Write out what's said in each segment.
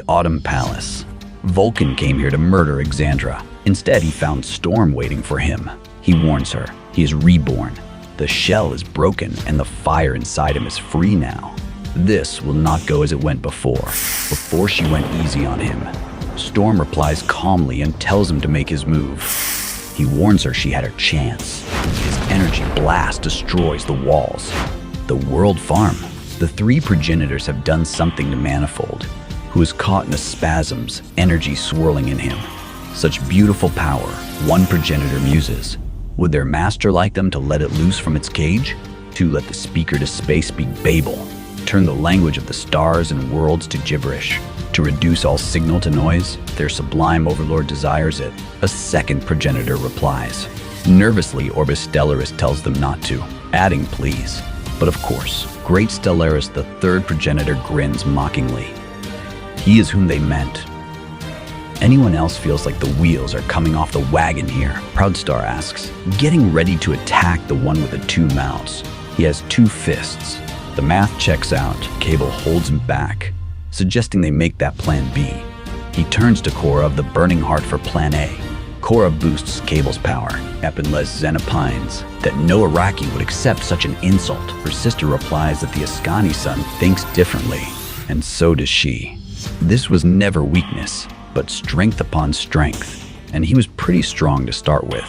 Autumn Palace. Vulcan came here to murder Xandra. Instead, he found Storm waiting for him. He warns her. He is reborn. The shell is broken and the fire inside him is free now. This will not go as it went before she went easy on him. Storm replies calmly and tells him to make his move. He warns her she had her chance. His energy blast destroys the walls. The world farm. The three progenitors have done something to Manifold, who is caught in a spasms, energy swirling in him. Such beautiful power, one progenitor muses. Would their master like them to let it loose from its cage? To let the speaker to space speak Babel, turn the language of the stars and worlds to gibberish, to reduce all signal to noise? Their sublime overlord desires it. A second progenitor replies. Nervously, Orbis Stellaris tells them not to, adding please. But of course, Great Stellaris, the third progenitor, grins mockingly. He is whom they meant. Anyone else feels like the wheels are coming off the wagon here? Proudstar asks, getting ready to attack the one with the two mouths. He has two fists. The math checks out. Cable holds him back, suggesting they make that plan B. He turns to Cora of the Burning Heart for plan A. Cora boosts Cable's power. Epinles Zen opines that no Iraqi would accept such an insult. Her sister replies that the Ascani son thinks differently, and so does she. This was never weakness, but strength upon strength, and he was pretty strong to start with.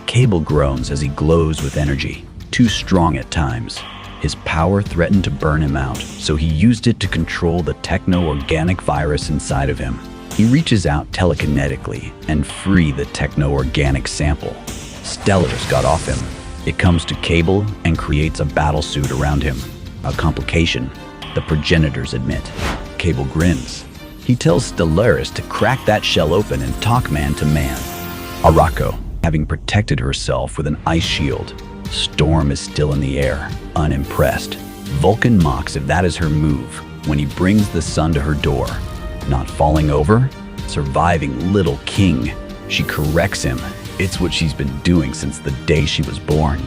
Cable groans as he glows with energy, too strong at times. His power threatened to burn him out, so he used it to control the techno-organic virus inside of him. He reaches out telekinetically and free the techno-organic sample. Stellaris got off him. It comes to Cable and creates a battle suit around him. A complication, the progenitors admit. Cable grins. He tells Stellaris to crack that shell open and talk man to man. Araco, having protected herself with an ice shield. Storm is still in the air, unimpressed. Vulcan mocks if that is her move when he brings the sun to her door. Not falling over? Surviving little king. She corrects him. It's what she's been doing since the day she was born.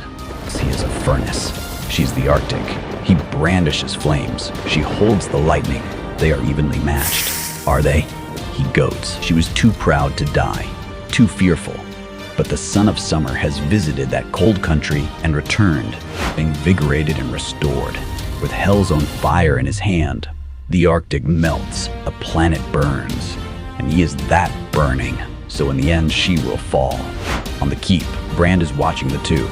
He is a furnace. She's the Arctic. He brandishes flames. She holds the lightning. They are evenly matched. Are they? He goats. She was too proud to die, too fearful. But the son of summer has visited that cold country and returned, invigorated and restored. With hell's own fire in his hand, the Arctic melts, a planet burns, and he is that burning. So in the end, she will fall. On the keep, Brand is watching the two.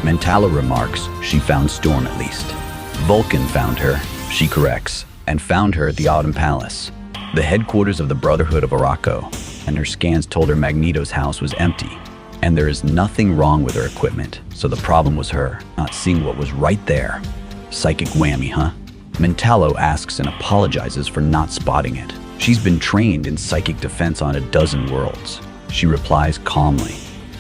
Mentallo remarks, she found Storm at least. Vulcan found her, she corrects, and found her at the Autumn Palace, the headquarters of the Brotherhood of Araco, and her scans told her Magneto's house was empty. And there is nothing wrong with her equipment, so the problem was her, not seeing what was right there. Psychic whammy, huh? Mentallo asks and apologizes for not spotting it. She's been trained in psychic defense on a dozen worlds. She replies calmly.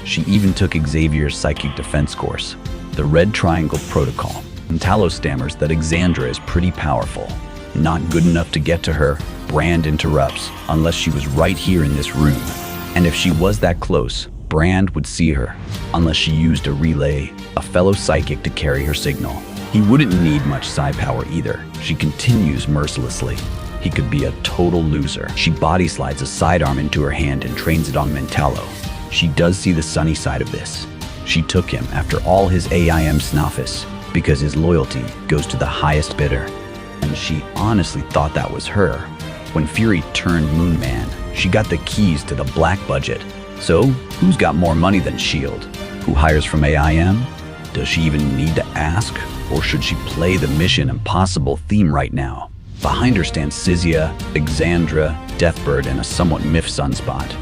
She even took Xavier's psychic defense course, the Red Triangle Protocol. Mentallo stammers that Xandra is pretty powerful. Not good enough to get to her, Brand interrupts, unless she was right here in this room. And if she was that close, Brand would see her, unless she used a relay, a fellow psychic to carry her signal. He wouldn't need much psi power either. She continues mercilessly. He could be a total loser. She body slides a sidearm into her hand and trains it on Mentallo. She does see the sunny side of this. She took him after all his AIM snoffis, because his loyalty goes to the highest bidder. And she honestly thought that was her. When Fury turned Moon Man, she got the keys to the black budget. So, who's got more money than S.H.I.E.L.D.? Who hires from AIM? Does she even need to ask? Or should she play the Mission Impossible theme right now? Behind her stand Sizia, Xandra, Deathbird, and a somewhat miffed Sunspot.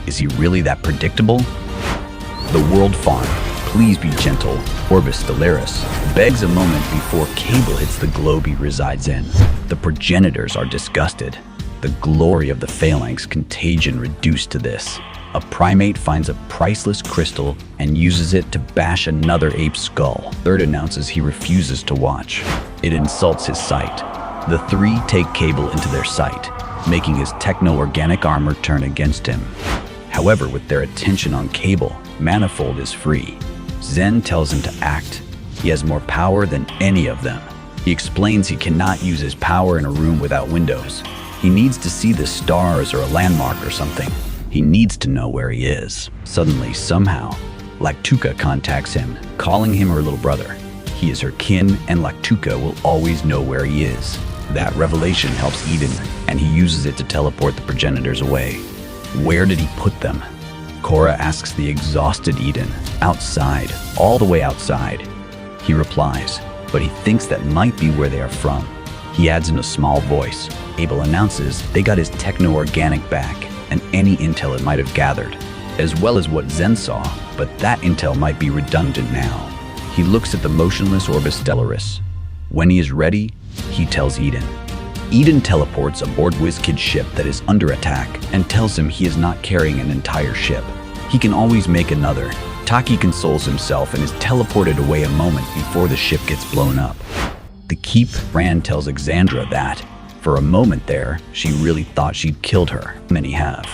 Is he really that predictable? The World Farm, please be gentle, Orbis Stellaris, begs a moment before Cable hits the globe he resides in. The progenitors are disgusted. The glory of the phalanx contagion reduced to this. A primate finds a priceless crystal and uses it to bash another ape's skull. Third announces he refuses to watch. It insults his sight. The three take Cable into their sight, making his techno-organic armor turn against him. However, with their attention on Cable, Manifold is free. Zen tells him to act. He has more power than any of them. He explains he cannot use his power in a room without windows. He needs to see the stars or a landmark or something. He needs to know where he is. Suddenly, somehow, Lactuca contacts him, calling him her little brother. He is her kin, and Lactuca will always know where he is. That revelation helps Eden, and he uses it to teleport the progenitors away. Where did he put them? Cora asks the exhausted Eden. Outside, all the way outside. He replies, but he thinks that might be where they are from. He adds in a small voice. Abel announces they got his techno-organic back and any intel it might have gathered, as well as what Zen saw, but that intel might be redundant now. He looks at the motionless Orbis Stellaris. When he is ready, he tells Eden. Eden teleports aboard Wiz Kid's ship that is under attack and tells him he is not carrying an entire ship. He can always make another. Taki consoles himself and is teleported away a moment before the ship gets blown up. The Keep Brand tells Exandra that, for a moment there, she really thought she'd killed her. Many have.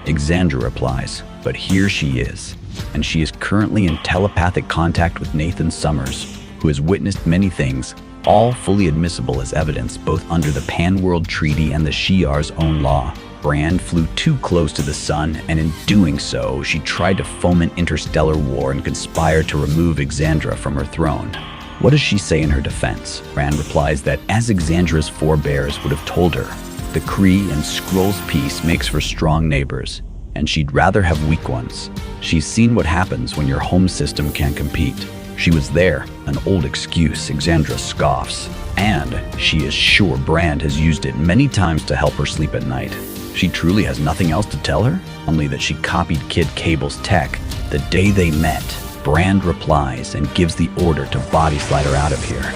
Exandra replies, but here she is, and she is currently in telepathic contact with Nathan Summers, who has witnessed many things, all fully admissible as evidence both under the Pan-World Treaty and the Shi'ar's own law. Brand flew too close to the sun, and in doing so, she tried to foment interstellar war and conspire to remove Exandra from her throne. What does she say in her defense? Brand replies that, as Exandra's forebears would have told her, the Kree and Skrulls peace makes for strong neighbors, and she'd rather have weak ones. She's seen what happens when your home system can't compete. She was there, an old excuse, Exandra scoffs, and she is sure Brand has used it many times to help her sleep at night. She truly has nothing else to tell her, only that she copied Kid Cable's tech the day they met. Brand replies and gives the order to body slide her out of here.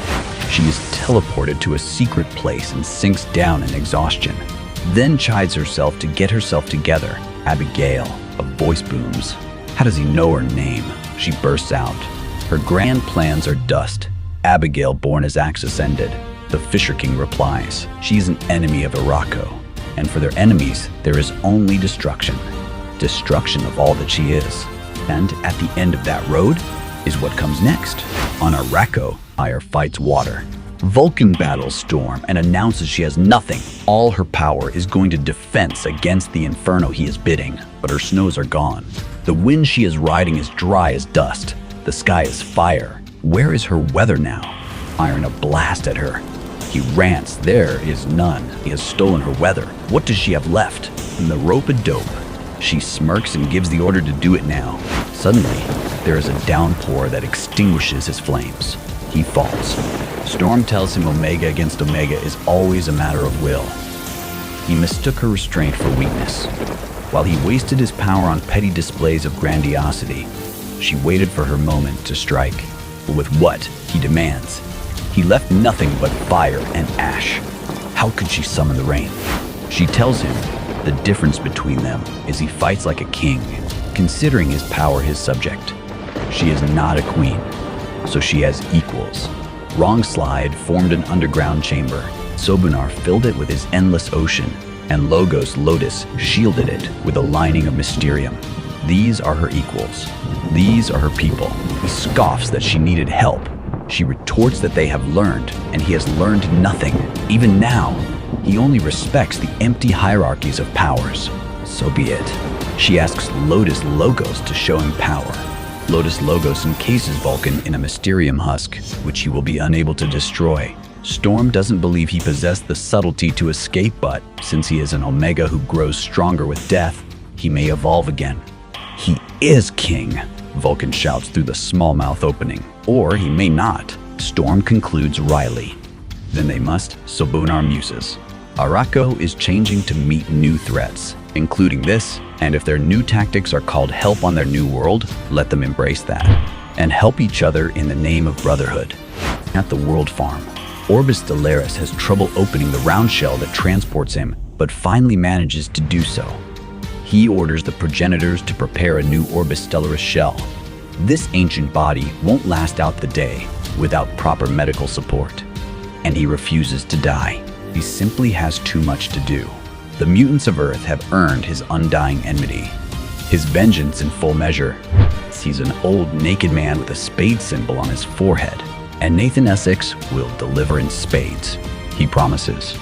She is teleported to a secret place and sinks down in exhaustion, then chides herself to get herself together. Abigail, a voice booms. How does he know her name? She bursts out. Her grand plans are dust. Abigail, born as Axis ended. The Fisher King replies, she is an enemy of Araco, and for their enemies, there is only destruction. Destruction of all that she is. And at the end of that road is what comes next. On Araco, fire fights water. Vulcan battles Storm and announces she has nothing. All her power is going to defense against the inferno he is bidding, but her snows are gone. The wind she is riding is dry as dust. The sky is fire. Where is her weather now? Iron a blast at her. He rants, there is none. He has stolen her weather. What does she have left? And the rope a dope. She smirks and gives the order to do it now. Suddenly, there is a downpour that extinguishes his flames. He falls. Storm tells him Omega against Omega is always a matter of will. He mistook her restraint for weakness. While he wasted his power on petty displays of grandiosity, she waited for her moment to strike. But with what he demands, he left nothing but fire and ash. How could she summon the rain? She tells him the difference between them is he fights like a king, considering his power his subject. She is not a queen, so she has equals. Wrong Slide formed an underground chamber. Sobunar filled it with his endless ocean, and Logos Lotus shielded it with a lining of mysterium. These are her equals. These are her people. He scoffs that she needed help. She retorts that they have learned, and he has learned nothing. Even now, he only respects the empty hierarchies of powers. So be it. She asks Lotus Logos to show him power. Lotus Logos encases Vulcan in a mysterium husk, which he will be unable to destroy. Storm doesn't believe he possessed the subtlety to escape, but since he is an Omega who grows stronger with death, he may evolve again. He is king, Vulcan shouts through the small mouth opening. Or he may not, Storm concludes wryly. Then they must, Sobunar muses. Araco is changing to meet new threats, including this, and if their new tactics are called help on their new world, let them embrace that, and help each other in the name of brotherhood. At the world farm, Orbis Stellaris has trouble opening the round shell that transports him, but finally manages to do so. He orders the Progenitors to prepare a new Orbis Stellaris shell. This ancient body won't last out the day without proper medical support, and he refuses to die. He simply has too much to do. The mutants of Earth have earned his undying enmity. His vengeance in full measure sees an old naked man with a spade symbol on his forehead, and Nathan Essex will deliver in spades. He promises.